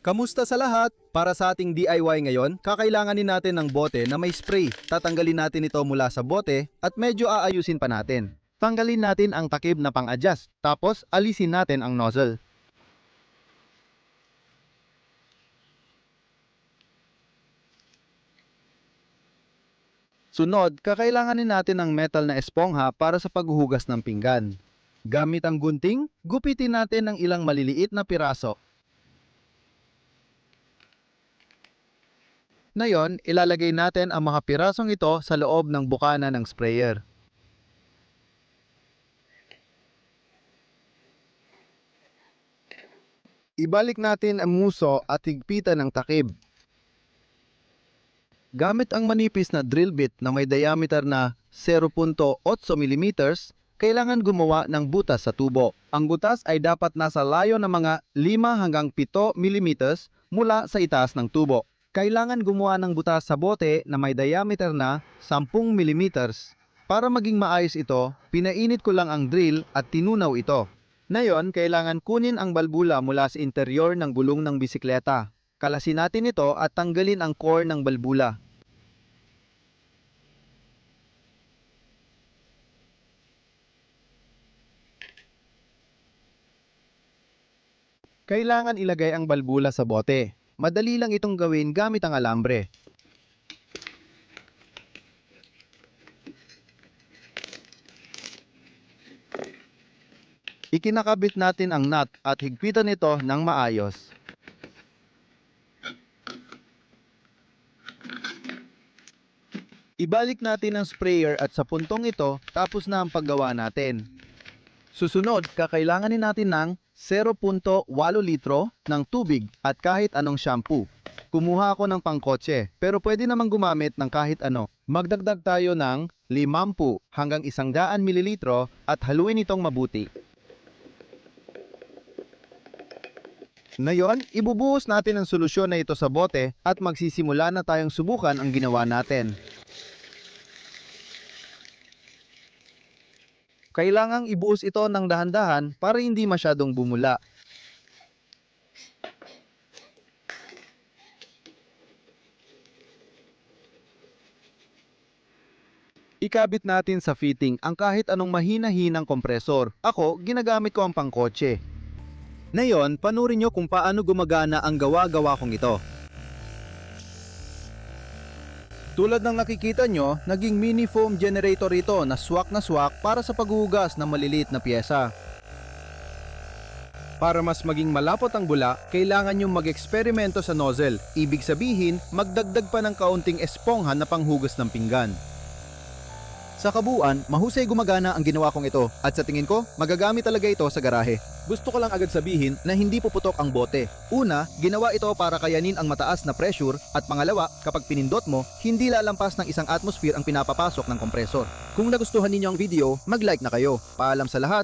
Kamusta sa lahat? Para sa ating DIY ngayon, kakailanganin natin ng bote na may spray. Tatanggalin natin ito mula sa bote at medyo aayusin pa natin. Tanggalin natin ang takip na pang-adjust, tapos alisin natin ang nozzle. Sunod, kakailanganin natin ng metal na espongha para sa paghuhugas ng pinggan. Gamit ang gunting, gupitin natin ng ilang maliliit na piraso. Ngayon, ilalagay natin ang mga pirasong ito sa loob ng bukana ng sprayer. Ibalik natin ang muso at higpitan ng takip. Gamit ang manipis na drill bit na may diameter na 0.8 mm, kailangan gumawa ng butas sa tubo. Ang butas ay dapat nasa layo ng mga 5 hanggang 7 mm mula sa itaas ng tubo. Kailangan gumawa ng butas sa bote na may diameter na 10 mm. Para maging maayos ito, pinainit ko lang ang drill at tinunaw ito. Ngayon, kailangan kunin ang balbula mula sa interior ng gulong ng bisikleta. Kalasin natin ito at tanggalin ang core ng balbula. Kailangan ilagay ang balbula sa bote. Madali lang itong gawin gamit ang alambre. Ikinakabit natin ang nut at higpitan ito ng maayos. Ibalik natin ang sprayer at sa puntong ito, tapos na ang paggawa natin. Susunod, kakailanganin natin ng 0.8 litro ng tubig at kahit anong shampoo. Kumuha ako ng pangkotse, pero pwede namang gumamit ng kahit ano. Magdagdag tayo ng 50 hanggang 100 ml at haluin itong mabuti. Ngayon, ibubuhos natin ang solusyon na ito sa bote at magsisimula na tayong subukan ang ginawa natin. Kailangang ibuhos ito ng dahan-dahan para hindi masyadong bumula. Ikabit natin sa fitting ang kahit anong mahina-hinang kompresor. Ako, ginagamit ko ang pangkotse. Ngayon, panurin nyo kung paano gumagana ang gawa-gawa kong ito. Tulad ng nakikita nyo, naging mini foam generator ito na swak para sa paghuhugas ng maliliit na pyesa. Para mas maging malapot ang bula, kailangan nyo mag-eksperimento sa nozzle. Ibig sabihin, magdagdag pa ng kaunting espongha na panghugas ng pinggan. Sa kabuuan, mahusay gumagana ang ginawa kong ito at sa tingin ko, magagamit talaga ito sa garahe. Gusto ko lang agad sabihin na hindi puputok ang bote. Una, ginawa ito para kayanin ang mataas na pressure at pangalawa, kapag pinindot mo, hindi lalampas ng 1 atmosphere ang pinapapasok ng kompresor. Kung nagustuhan ninyo ang video, mag-like na kayo. Paalam sa lahat!